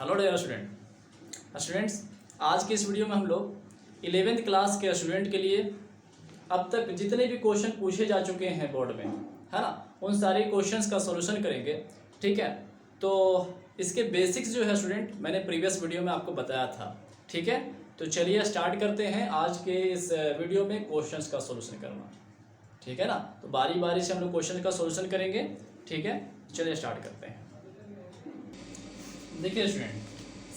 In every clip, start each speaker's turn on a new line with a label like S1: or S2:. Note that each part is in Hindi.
S1: हेलो डियर स्टूडेंट्स, आज की इस वीडियो में हम लोग 11th क्लास के स्टूडेंट के लिए अब तक जितने भी क्वेश्चन पूछे जा चुके हैं बोर्ड में, है ना, उन सारे क्वेश्चंस का सॉल्यूशन करेंगे। ठीक है, तो इसके बेसिक्स जो है स्टूडेंट मैंने प्रीवियस वीडियो में आपको बताया था। ठीक है, तो चलिए स्टार्ट करते हैं आज के इस वीडियो में क्वेश्चंस का सॉल्यूशन करना। ठीक है ना, तो बारी बारी से हम लोग क्वेश्चन का सॉल्यूशन करेंगे। ठीक है, चलिए स्टार्ट करते हैं। देखिए स्टूडेंट,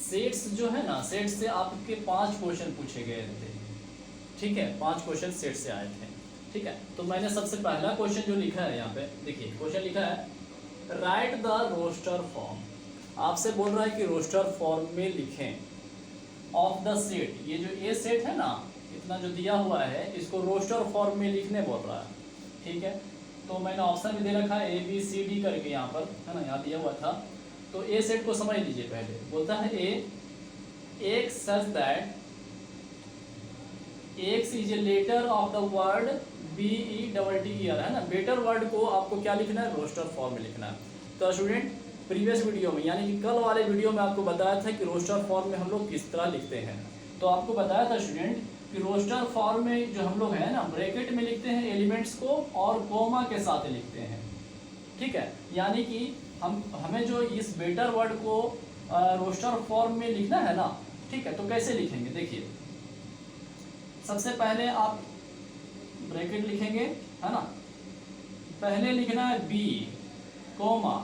S1: सेट्स जो है ना, सेट से आपके 5 क्वेश्चन पूछे गए थे। ठीक है, 5 क्वेश्चन सेट से आए थे। ठीक है, तो मैंने सबसे पहला क्वेश्चन जो लिखा है यहाँ पे, देखिए क्वेश्चन लिखा है राइट द रोस्टर फॉर्म। आपसे बोल रहा है कि रोस्टर फॉर्म में लिखें ऑफ द सेट। ये जो ए सेट है ना, इतना जो दिया हुआ है, इसको रोस्टर फॉर्म में लिखने बोल रहा है। ठीक है, तो मैंने ऑप्शन भी दे रखा है ABCD करके यहाँ पर, है ना, यहाँ दिया हुआ था। तो ए सेट को समझ लीजिए। पहले बोलता है एक such that X is a letter of the word BETTER, है ना। बेटर वर्ड को आपको क्या लिखना है, रोस्टर फॉर्म में लिखना है। तो स्टूडेंट प्रीवियस वीडियो में यानी कि कल वाले वीडियो में आपको बताया था कि रोस्टर फॉर्म में हम लोग किस तरह लिखते हैं। तो आपको बताया था स्टूडेंट कि रोस्टर फॉर्म में जो हम लोग है ना, ब्रैकेट में लिखते हैं एलिमेंट्स को और कोमा के साथ लिखते हैं। ठीक है, यानी कि हमें जो इस बेटर वर्ड को रोस्टर फॉर्म में लिखना है ना। ठीक है, तो कैसे लिखेंगे, देखिए सबसे पहले आप ब्रैकेट लिखेंगे, है ना। पहले लिखना है B कोमा,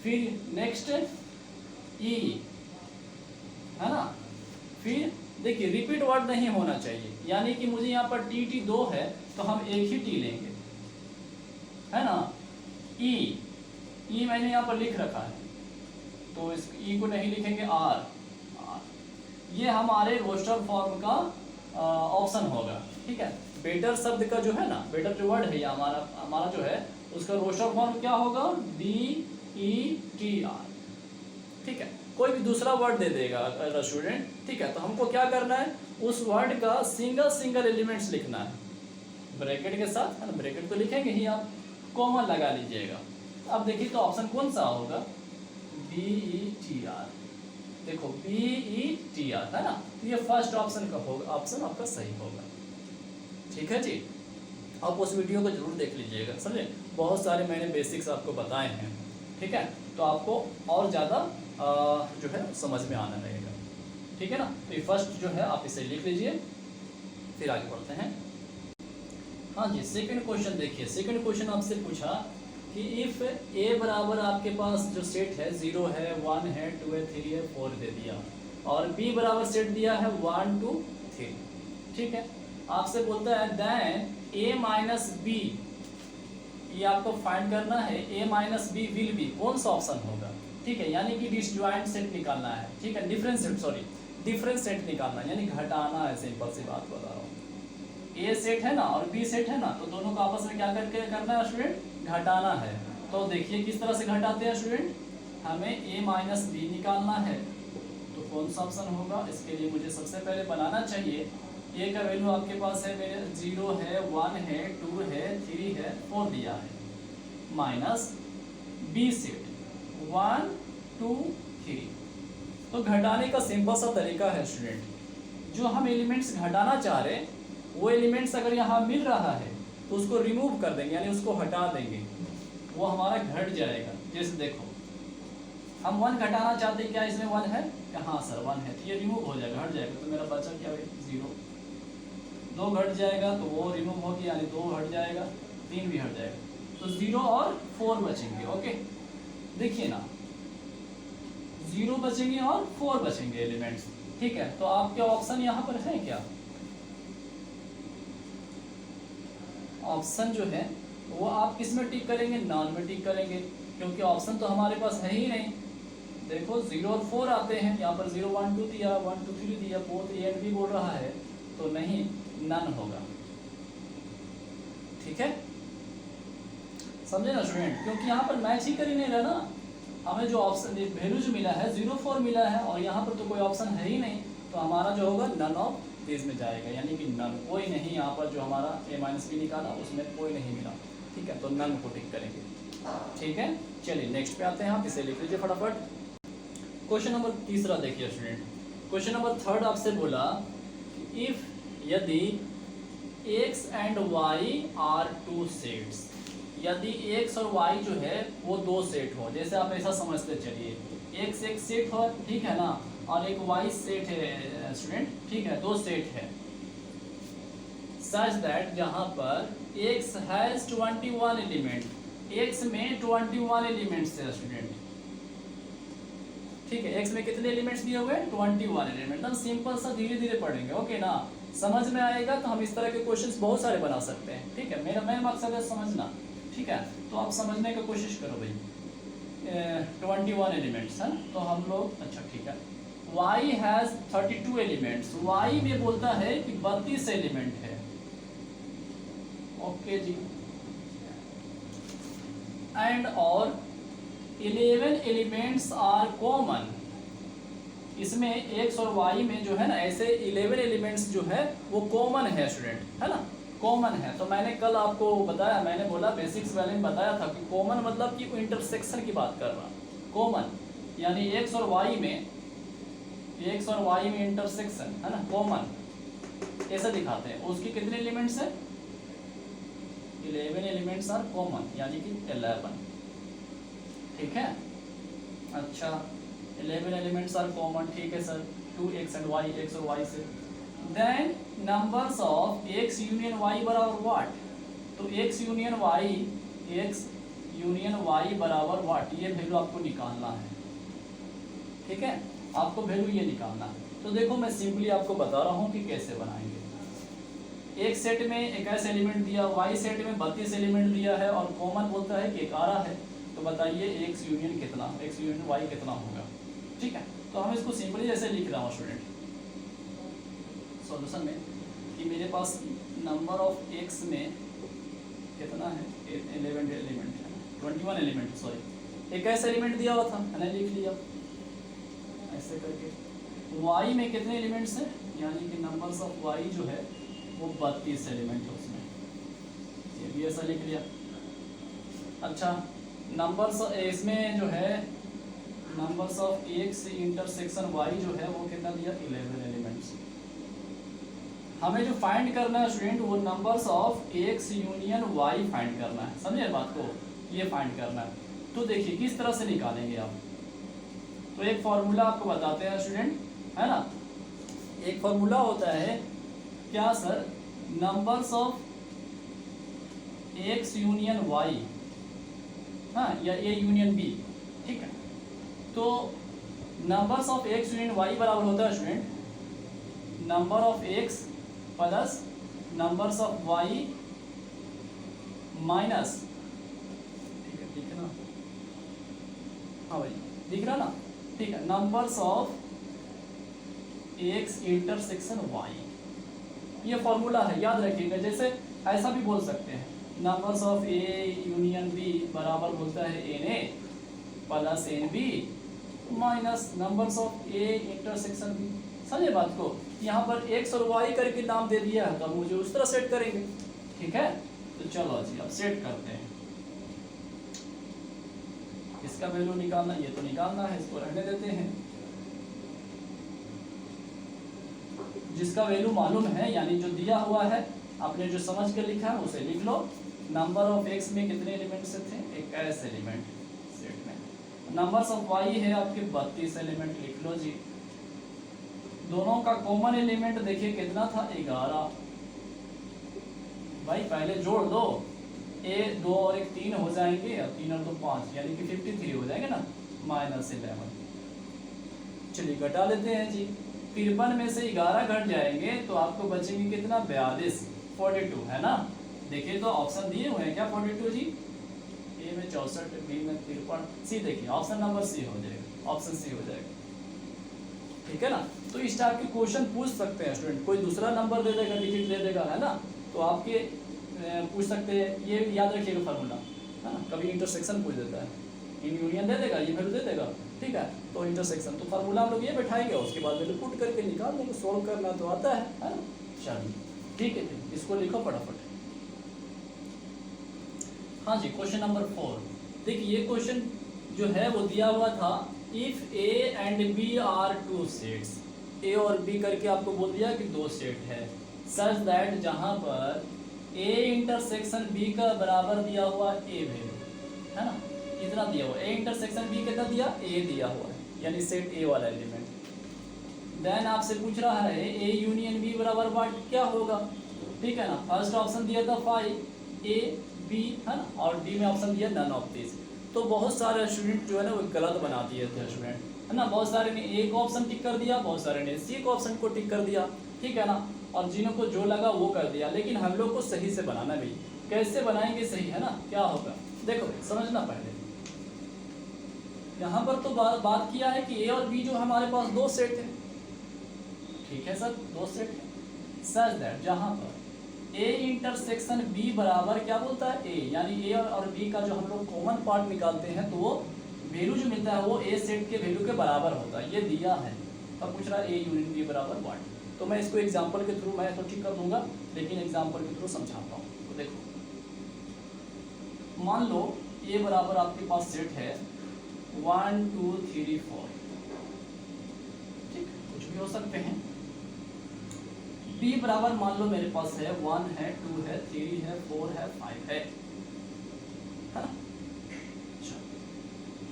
S1: फिर नेक्स्ट E, है ना। फिर देखिए रिपीट वर्ड नहीं होना चाहिए, यानी कि मुझे यहाँ पर TT 2 है तो हम एक ही T लेंगे, है ना। E मैंने यहाँ पर लिख रखा है तो इस E को नहीं लिखेंगे, R। ये हमारे रोस्टर फॉर्म का ऑप्शन होगा। ठीक है, बेटर शब्द का जो है ना, बेटर जो वर्ड है या हमारा जो है, उसका रोस्टर फॉर्म क्या होगा, BETR। ठीक है, कोई भी दूसरा वर्ड दे देगा स्टूडेंट। ठीक है, तो हमको क्या करना है, उस वर्ड का सिंगल एलिमेंट्स लिखना है ब्रैकेट के साथ, है ना। ब्रैकेट तो लिखेंगे ही आप, कॉमा लगा लीजिएगा। अब देखिए तो ऑप्शन कौन सा होगा, BETR। देखो BETR, है ना, तो ये फर्स्ट ऑप्शन का होगा, ऑप्शन आपका सही होगा। ठीक है जी, आप उस वीडियो को जरूर देख लीजिएगा, समझे। बहुत सारे मैंने बेसिक्स आपको बताए हैं। ठीक है, तो आपको और ज़्यादा जो है समझ में आना रहेगा। ठीक है ना, तो ये फर्स्ट जो है आप इसे लिख लीजिए, फिर आगे बढ़ते हैं। हाँ जी, सेकंड क्वेश्चन देखिए। सेकंड क्वेश्चन आपसे पूछा कि इफ़ A बराबर आपके पास जो सेट है 0 है, 1 है, 2 है, 3 है, 4 दे दिया, और B बराबर सेट दिया है 1 2 3। ठीक है, आपसे बोलता है देन A माइनस B, ये आपको फाइंड करना है। A minus B will be, कौन सा ऑप्शन होगा। ठीक है, यानी कि डिसजॉइंट सेट निकालना है। ठीक है, डिफरेंस सेट निकालना है, यानी घटाना है। सिंपल सी बात बता रहा हूँ, A सेट है ना और B सेट है ना, तो दोनों को आपस में क्या करके करना है स्टूडेंट, घटाना है। तो देखिए किस तरह से घटाते हैं स्टूडेंट, हमें A माइनस B निकालना है, तो कौन सा ऑप्शन होगा। इसके लिए मुझे सबसे पहले बनाना चाहिए, A का वैल्यू आपके पास है मेरे 0 है, 1 है, 2 है, 3 है, 4 दिया है, माइनस B सेट 1 2 3। तो घटाने का सिंपल सा तरीका है स्टूडेंट, जो हम एलिमेंट्स घटाना चाह रहे हैं वो एलिमेंट्स अगर यहाँ मिल रहा है तो उसको रिमूव कर देंगे, यानी उसको हटा देंगे, वो हमारा घट जाएगा। जैसे देखो हम 1 घटाना चाहते हैं, क्या इसमें 1 है, हाँ सर 1 है, तो ये रिमूव हो जाएगा, हट जाएगा। तो मेरा बचा क्या है, 0। 2 घट जाएगा तो वो रिमूव हो गया, यानी 2 हट जाएगा, 3 भी हट जाएगा, तो 0 और 4 बचेंगे। ओके, देखिए ना 0 बचेंगे और 4 बचेंगे एलिमेंट्स। ठीक है, तो आपके ऑप्शन यहाँ पर है क्या, ऑप्शन जो है वो आप किस में टिक करेंगे, नॉन में टिक करेंगे, क्योंकि ऑप्शन तो हमारे पास है ही नहीं। देखो 0 और 4 आते हैं, यहाँ पर 0 1 2 दिया, 1 2 3 दिया, 4 3 8 भी बोल रहा है, तो नहीं, नन होगा। ठीक है, समझे ना स्टूडेंट, क्योंकि यहाँ पर मैच ही कर ही नहीं रहा ना। हमें जो ऑप्शन वैल्यू जो मिला है 0 4 मिला है, और यहाँ पर तो कोई ऑप्शन है ही नहीं, तो हमारा जो होगा नन ऑफ दिस में जाएगा, यानी कि नन, कोई नहीं। यहाँ पर जो हमारा A माइनस B निकाला उसमें कोई नहीं मिला। ठीक है, तो नन को टिक करेंगे। ठीक है, चलिए नेक्स्ट पे आते हैं, आप इसे लिख लीजिए फटाफट। क्वेश्चन नंबर तीसरा देखिए स्टूडेंट, क्वेश्चन नंबर थर्ड आपसे बोला इफ यदि x and y are two sets, यदि x और y जो है वो दो सेट हो, जैसे आप ऐसा समझते चलिए x एक सेट हो, ठीक है ना, और एक y सेट है स्टूडेंट, ठीक है, दो सेट है, सच दैट जहां पर x हैज 21 एलिमेंट, x में 21 एलिमेंट्स है स्टूडेंट, ठीक है, x में कितने एलिमेंट्स दिए हुए हैं 21 एलिमेंट। एकदम सिंपल सा, धीरे धीरे पढ़ेंगे, ओके ना, समझ में आएगा तो हम इस तरह के क्वेश्चंस बहुत सारे बना सकते हैं, ठीक है, मेरा मेन मकसद है समझना, ठीक है, तो आप समझने की कोशिश करो भाई। 21 एलिमेंट्स है, तो हम लोग, अच्छा ठीक है, y हैज 32 एलिमेंट्स, y में बोलता है कि 32 एलिमेंट है, ओके जी, एंड और 11 एलिमेंट्स आर कॉमन, इसमें x और y में जो है ना ऐसे 11 एलिमेंट्स जो है वो कॉमन है स्टूडेंट, है ना, कॉमन है। तो मैंने कल आपको बताया, मैंने बोला बेसिक्स वाले में बताया था कि कॉमन मतलब कि इंटरसेक्शन की बात कर रहा, कॉमन यानी x और y में, x और y में इंटरसेक्शन है ना, कॉमन ऐसा दिखाते हैं। उसके कितने एलिमेंट्स हैं 11 एलिमेंट्स आर कॉमन, यानी कि 11, ठीक है, अच्छा 11 एलिमेंट्स आर कॉमन, ठीक है sir, 2x and y, x और y से, then numbers of x union y बराबर व्हाट, तो x यूनियन y बराबर व्हाट, ये वैल्यू आपको निकालना है, ठीक है, आपको वैल्यू ये निकालना है। तो देखो मैं सिंपली आपको बता रहा हूँ कि कैसे बनाएंगे। एक सेट में 21 एलिमेंट दिया, y सेट में 32 एलिमेंट दिया है और कॉमन बोलता है कि 11 है, तो बताइए x यूनियन कितना, x यूनियन y कितना होगा, ठीक है। तो हम इसको सिंपली जैसे लिख रहा हूँ स्टूडेंट सॉल्यूशन में कि मेरे पास नंबर ऑफ x में कितना है 11 एलिमेंट है, 21 एलिमेंट, सॉरी 21 एलिमेंट दिया हुआ था, मैंने लिख लिया ऐसे करके। y में कितने एलिमेंट्स हैं, यानी कि नंबर्स ऑफ y जो है वो 32 एलिमेंट है उसमें, ये भी ऐसा लिख लिया। अच्छा नंबर्स इसमें जो है numbers of x intersection y जो है वो कितना दिया 11 एलिमेंट्स। हमें जो फाइंड करना है स्टूडेंट वो numbers of x union y find करना है, समझे बात को, ये फाइंड करना है। तो देखिए किस तरह से निकालेंगे आप, तो एक फॉर्मूला आपको बताते हैं स्टूडेंट, है ना, एक फॉर्मूला होता है क्या sir, numbers of x union y, हाँ, या a यूनियन b, ठीक है। तो numbers of x union y बराबर होता है student number of x plus numbers of y minus, ठीक है, ठीक है ना, हाँ भाई दिख रहा ना, ठीक है, numbers of x intersection y, ये फॉर्मूला है, याद रखिएगा। जैसे ऐसा भी बोल सकते हैं numbers of a union b बराबर बोलता है na plus nb minus numbers of a intersection b, समझे बात को। यहाँ पर x और y करके नाम दे दिया है तो हम मुझे उस तरह सेट करेंगे, ठीक है। तो चलो जी अब सेट करते हैं, इसका वैल्यू निकालना, ये तो निकालना है, इसको रहने देते हैं। जिसका वैल्यू मालूम है यानी जो दिया हुआ है आपने जो समझ के लिखा है उसे लिख लो। नंबर ऑफ x में कितने एलिमेंट से थे 21 एलिमेंट सेट में, नंबर्स ऑफ y है आपके 32 एलिमेंट, लिख लो जी। दोनों का कॉमन एलिमेंट देखिए कितना था 11, भाई पहले जोड़ दो, a 2 और 1 3 हो जाएंगे और 3 और 2 5 यानी कि 53 हो जाएंगे ना, माइनस 11। चलिए घटा लेते हैं जी, 53 में से 11 घट जाएंगे तो आपको बचेंगे कितना 42, 42 है ना। देखिए तो ऑप्शन दिए हुए हैं क्या 42 जी, ए में 64, बी में 53, सी देखिए ऑप्शन नंबर सी हो जाएगा, ऑप्शन सी हो जाएगा, ठीक है ना। तो इस टाइप के क्वेश्चन पूछ सकते हैं स्टूडेंट, कोई दूसरा नंबर दे देगा, डिजिट दे देगा, है ना, तो आपके पूछ सकते हैं, ये याद रखिएगा फार्मूला, है ना। कभी इंटरसेक्शन पूछ देता है, इन यूनियन दे देगा, ये वैल्यू दे देगा, ठीक है, तो इंटरसेक्शन, तो फार्मूला हम लोग ये बैठाएंगे, उसके बाद वैल्यू पुट करके निकाल देंगे, सोल्व करना तो आता है ना। चलिए ठीक है, इसको लिखो फटाफट। हाँ जी, क्वेश्चन नंबर 4 देखिए, ये क्वेश्चन जो है वो दिया हुआ था if A and B are two sets, A और बी करके आपको बोल दिया कि दो सेट है, सच दैट जहाँ पर ए इंटरसेक्शन बी का बराबर दिया हुआ ए वैल्यू है ना, इतना दिया हुआ, ए इंटरसेक्शन बी कितना दिया, ए दिया हुआ है, यानी सेट ए वाला एलिमेंट। देन आपसे पूछ रहा है ए यूनियन बी बराबर व्हाट, क्या होगा, ठीक है ना। फर्स्ट ऑप्शन दिया था 5 ए बी है ना, और डी में ऑप्शन दिया नन ऑफ दिस। तो बहुत सारे स्टूडेंट जो है ना वो गलत बना दिए थे स्टूडेंट, है ना, बहुत सारे ने ए को ऑप्शन टिक कर दिया, बहुत सारे ने सी को ऑप्शन को टिक कर दिया, ठीक है ना, और जिन्हों को जो लगा वो कर दिया। लेकिन हम लोग को सही से बनाना भी, कैसे बनाएंगे सही, है ना, क्या होगा देखो समझना पहले। यहाँ पर तो बात किया है कि ए और बी जो हमारे पास दो सेट है, ठीक है सर, दो सेट है, सच दैट जहाँ पर ए इंटरसेक्शन बी बराबर क्या बोलता है ए, यानी ए और बी का जो हम लोग कॉमन पार्ट निकालते हैं तो वो वैल्यू जो मिलता है वो ए सेट के वैल्यू के बराबर होता है, ये दिया है। अब पूछ रहा है ए यूनियन बी बराबर व्हाट, तो मैं इसको एग्जांपल के थ्रू मैं तो ठीक कर दूंगा, लेकिन एग्जांपल के थ्रू समझाता हूँ। तो देखो मान लो ए बराबर आपके पास सेट है 1 2 3 4, ठीक, कुछ भी हो सकते हैं। बी बराबर मान लो मेरे पास है 1 है 2 है 3 है 4 है 5 है ना।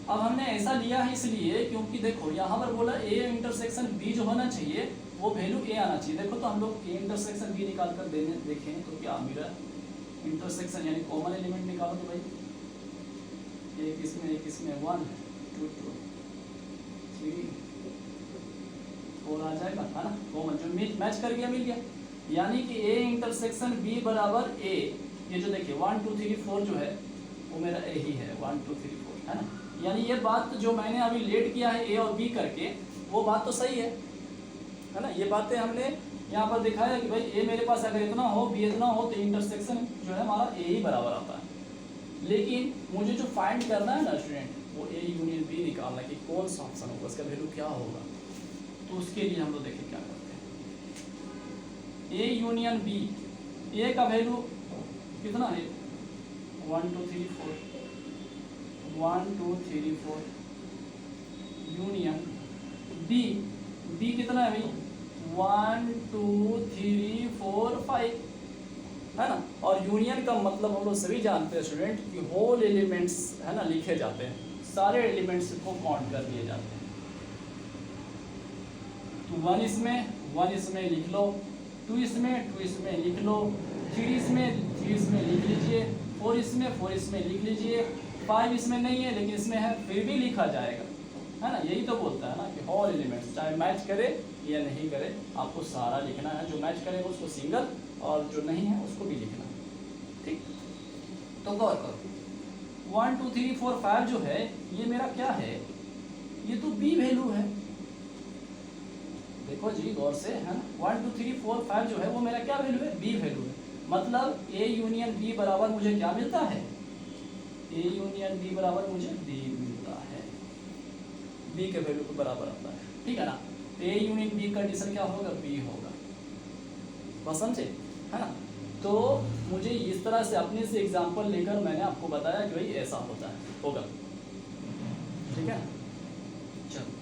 S1: अब हमने ऐसा लिया है इसलिए क्योंकि देखो यहाँ पर बोला ए इंटरसेक्शन बी जो होना चाहिए वो वैल्यू ए आना चाहिए। देखो तो हम लोग ए इंटरसेक्शन बी निकाल कर देखें तो क्या मिला, इंटरसेक्शन यानी कॉमन एलिमेंट निकालो तो भाई एक इसमें 1 2 2 3 4 आ जाएगा, है ना, कॉमन जो मैच कर गया मिल गया। यानी कि ए इंटरसेक्शन बी बराबर ए, ये जो देखिए 1 2 3 4 जो है वो मेरा ए ही है, 1 2 3 4 है ना। यानी ये बात जो मैंने अभी लेट किया है ए और बी करके वो बात तो सही है ना। ये बातें हमने यहाँ पर दिखाया कि भाई ए मेरे पास अगर इतना हो बी इतना हो तो इंटरसेक्शन जो है हमारा ए ही बराबर आता है। लेकिन मुझे जो फाइंड करना है ना स्टूडेंट वो ए यूनियन बी निकालना कि कौन सा ऑप्शन होगा, उसका वैल्यू क्या होगा। तो उसके लिए हम लोग देखिए क्या करते हैं, ए यूनियन बी, ए का वैल्यू कितना है 1 2 3 4 1 2 3 4, यूनियन बी, बी कितना है भाई 1 2 3 4 5 है ना। और यूनियन का मतलब हम लोग सभी जानते हैं स्टूडेंट कि होल एलिमेंट्स है ना लिखे जाते हैं, सारे एलिमेंट्स को काउंट कर लिए जाते हैं। तो 1 इसमें लिख लो, 2 इसमें लिख लो, 3 इसमें लिख लीजिए, 4 इसमें लिख लीजिए, 5 इसमें नहीं है लेकिन इसमें है फिर भी लिखा जाएगा, है ना। यही तो बोलता है ना कि होल एलिमेंट्स चाहे मैच करे या नहीं करे आपको सारा लिखना है, जो मैच करेगा उसको सिंगल और जो नहीं है उसको भी लिखना है, ठीक। तो गौर करो 1 2 3 4 5 जो है ये मेरा क्या है, ये तो बी वैल्यू है, देखो जी गौर से, है ना। 1 2 3 4 5 जो है वो मेरा क्या वैल्यू है, बी वैल्यू है। मतलब ए यूनियन बी बराबर मुझे क्या मिलता है, ए यूनियन बी बराबर मुझे बी मिलता है, बी के वैल्यू के बराबर आता है, ठीक है ना। ए यूनियन बी कंडीशन क्या होगा, बी होगा, बस समझे, है ना। तो मुझे इस तरह से अपने से एग्जांपल लेकर मैंने आपको बताया कि भाई ऐसा होता है होगा, ठीक है। चलो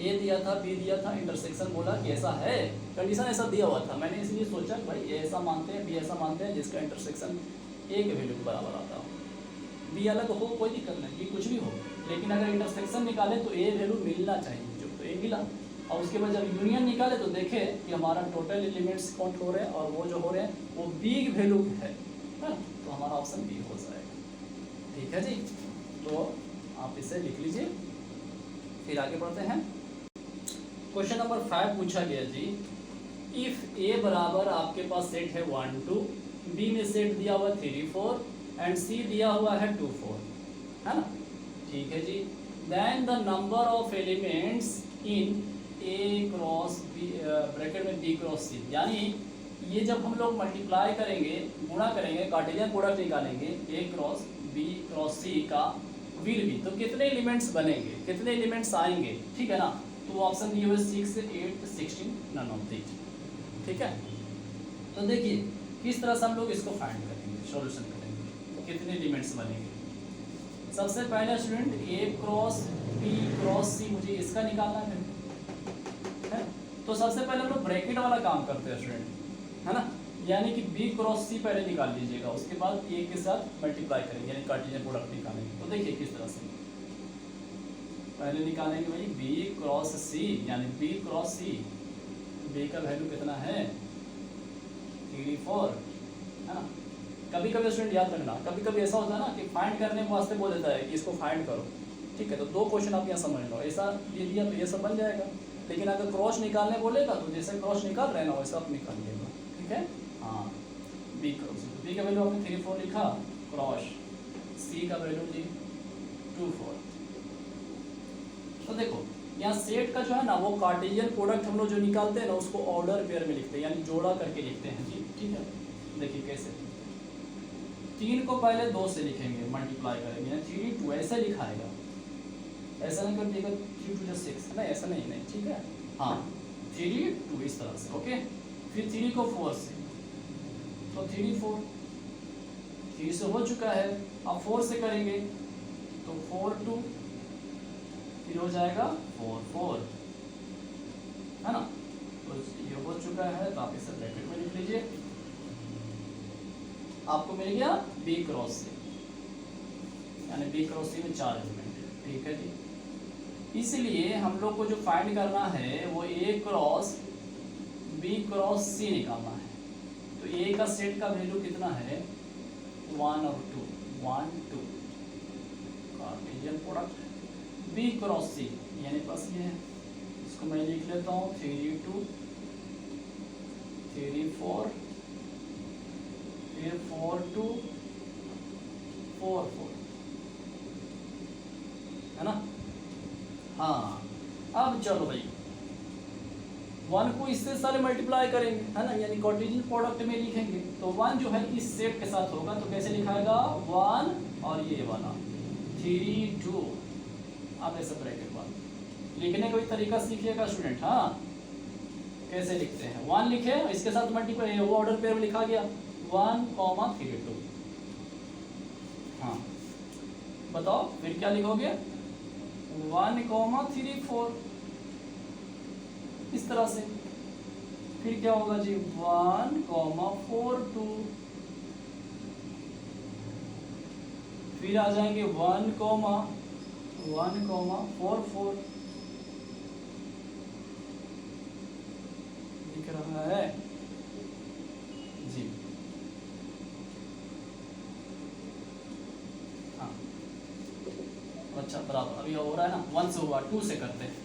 S1: ए दिया था बी दिया था, इंटरसेक्शन बोला कि ऐसा है, कंडीशन ऐसा दिया हुआ था, मैंने इसलिए सोचा कि भाई ए ऐसा मानते हैं बी ऐसा मानते हैं जिसका इंटरसेक्शन ए के वैल्यू के बराबर आता हो, बी अलग हो कोई दिक्कत नहीं, कुछ भी हो, लेकिन अगर इंटरसेक्शन निकाले तो ए वैल्यू मिलना चाहिए, जो तो ए मिला। और उसके बाद जब यूनियन निकाले तो देखे कि हमारा टोटल एलिमेंट्स काउंट हो रहे हैं और वो जो हो रहे हैं वो बी वैल्यू है ना, तो हमारा ऑप्शन बी हो जाएगा, ठीक है जी। तो आप इसे लिख लीजिए, फिर आगे बढ़ते हैं। क्वेश्चन नंबर 5 पूछा गया जी, इफ ए बराबर आपके पास सेट है 1 2, बी में सेट दिया हुआ 3 4 एंड सी दिया हुआ है 2 4, है ना, ठीक है जी। Then the number of elements in A cross B bracket में बी क्रॉस सी, यानी ये जब हम लोग मल्टीप्लाई करेंगे, गुणा करेंगे, कार्टेशियन प्रोडक्ट निकालेंगे ए क्रॉस बी क्रॉस सी का विल बी, तो कितने एलिमेंट्स बनेंगे, कितने एलिमेंट्स आएंगे, ठीक है ना। तो ऑप्शन दिए हुए 6 8 16 नन ऑफ दीज, ठीक है। तो देखिए किस तरह से हम लोग इसको फाइंड करेंगे, सॉल्यूशन करेंगे, कितने एलिमेंट्स बनेंगे। सबसे पहले स्टूडेंट ए क्रॉस बी क्रॉस सी मुझे इसका निकालना है। तो सबसे पहले हम लोग ब्रैकेट वाला काम करते हैं स्टूडेंट, है ना, यानी कि बी क्रॉस सी पहले निकाल लीजिएगा, उसके बाद ए के साथ मल्टीप्लाई करेंगे यानी कार्टेशियन प्रोडक्ट निकालेंगे। तो देखिए किस तरह से पहले निकालेंगे भाई बी क्रॉस सी, यानी बी क्रॉस सी, बी का वैल्यू कितना है 3 4, है ना। कभी कभी स्टूडेंट याद रखना, कभी कभी ऐसा होता है ना कि फाइंड करने के वास्ते बोल देता है कि इसको फाइंड करो, ठीक है। तो 2 क्वेश्चन आप यहाँ समझ लो, ऐसा ये दिया तो ये सब बन जाएगा, लेकिन अगर क्रॉस निकालने बोलेगा तो जैसे क्रॉस निकाल रहे हैं ना वैसा आप निकाल लेगा, ठीक है। हाँ बी क्रॉस, बी का वैल्यू आपने 3 4 लिखा, क्रॉस सी का वैल्यू जी 2 4। तो देखो यहाँ सेट का जो है ना वो कार्टेशियन प्रोडक्ट हम लोग जो निकालते हैं ना उसको ऑर्डर पेयर में लिखते हैं, यानी जोड़ा करके लिखते हैं जी, ठीक है। देखिए कैसे, 3 को पहले 2 से लिखेंगे, मल्टीप्लाई करेंगे, 3 2 ऐसे लिखाएगा, ऐसा नहीं कर देगा 3 2 6, नहीं ऐसा नहीं, ठीक है। हाँ 3 2 इस तरह से, ओके। फिर 3 को 4 से, तो 3 4, 3 से हो चुका है, अब 4 से करेंगे तो 4 2, फिर हो जाएगा 4 4, है ना। तो ये हो चुका है, तो आप इसे ब्रैकेट में लिख लीजिए, आपको मिल गया बी क्रॉस सी, यानी बी क्रॉस सी में 4 एलिमेंट, ठीक है जी। इसलिए हम लोग को जो फाइंड करना है वो ए क्रॉस बी क्रॉस सी निकालना है। तो ए का सेट का वैल्यू कितना है 1 और 2, 1 2 Cartesian product B cross C, यानी बस ये है, इसको मैं लिख लेता हूँ 3 2 3 4, फिर 4 2 4 4, है ना। हाँ अब चलो भाई 1 को इससे सारे मल्टीप्लाई करेंगे, है ना, यानी कार्टेशियन प्रोडक्ट में लिखेंगे। तो 1 जो है इस सेट के साथ होगा, तो कैसे लिखाएगा 1 और ये वाला 3 2, अब ऐसे ब्रैकेट 1 लिखने का भी तरीका सीखिएगा स्टूडेंट। हाँ कैसे लिखते हैं, 1 लिखे इसके साथ मल्टीप्लाई, वो ऑर्डर पेयर में लिखा गया 1 3 2। हाँ बताओ फिर क्या लिखोगे 1 3 4, इस तरह से। फिर क्या होगा जी 1 4 2, फिर आ जाएंगे 1 4 4, दिख रहा है जी। हाँ अच्छा बराबर, अभी हो रहा है ना 1 से हुआ, 2 से करते हैं,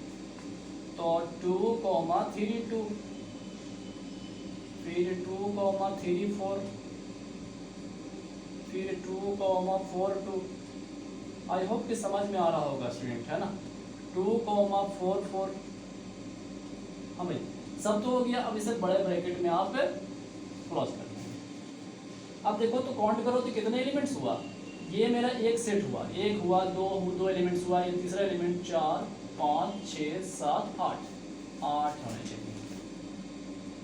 S1: तो 2 3 2, फिर 2 3 4, फिर 2 4 2। आई होप कि समझ में आ रहा होगा स्टूडेंट, है ना। 2 4 4, हाँ भाई सब तो हो गया। अब इसे बड़े ब्रैकेट में आप क्लोज कर देंगे। अब देखो तो काउंट करो तो कितने एलिमेंट्स हुआ, ये मेरा एक सेट हुआ, 1 हुआ, 2 एलिमेंट्स हुआ, ये तीसरा एलिमेंट 4 5 6 7 8 होने चाहिए।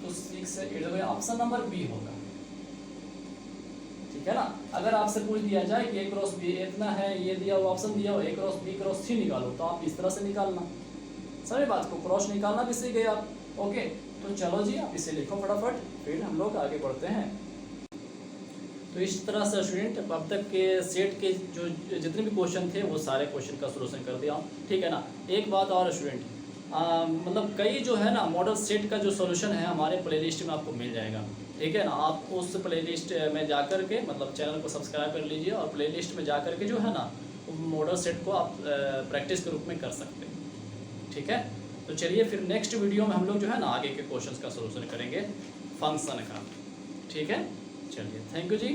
S1: तो 6 से 8 में ऑप्शन नंबर बी होगा, ठीक है ना। अगर आपसे पूछ दिया जाए कि ए क्रॉस बी इतना है, ये दिया हुआ ऑप्शन दिया हुआ ए क्रॉस बी क्रॉस सी निकालो, तो आप इस तरह से निकालना, सभी बात को क्रॉस निकालना भी सीख गए आप। ओके तो चलो जी आप इसे लिखो फटाफट, फिर हम लोग आगे बढ़ते हैं। तो इस तरह से स्टूडेंट अब तक के सेट के जो जितने भी क्वेश्चन थे वो सारे क्वेश्चन का सोल्यूशन कर दिया, ठीक है ना। एक बात और स्टूडेंट, मतलब कई जो है ना मॉडल सेट का जो सॉल्यूशन है हमारे प्लेलिस्ट में आपको मिल जाएगा, ठीक है ना। आप उस प्लेलिस्ट में जा कर के मतलब चैनल को सब्सक्राइब कर लीजिए और प्लेलिस्ट में जा कर के जो है ना मॉडल सेट को आप प्रैक्टिस के रूप में कर सकते हैं, ठीक है। तो चलिए फिर नेक्स्ट वीडियो में हम लोग जो है ना आगे के क्वेश्चंस का सॉल्यूशन करेंगे फंक्शन का, ठीक है। चलिए थैंक यू जी।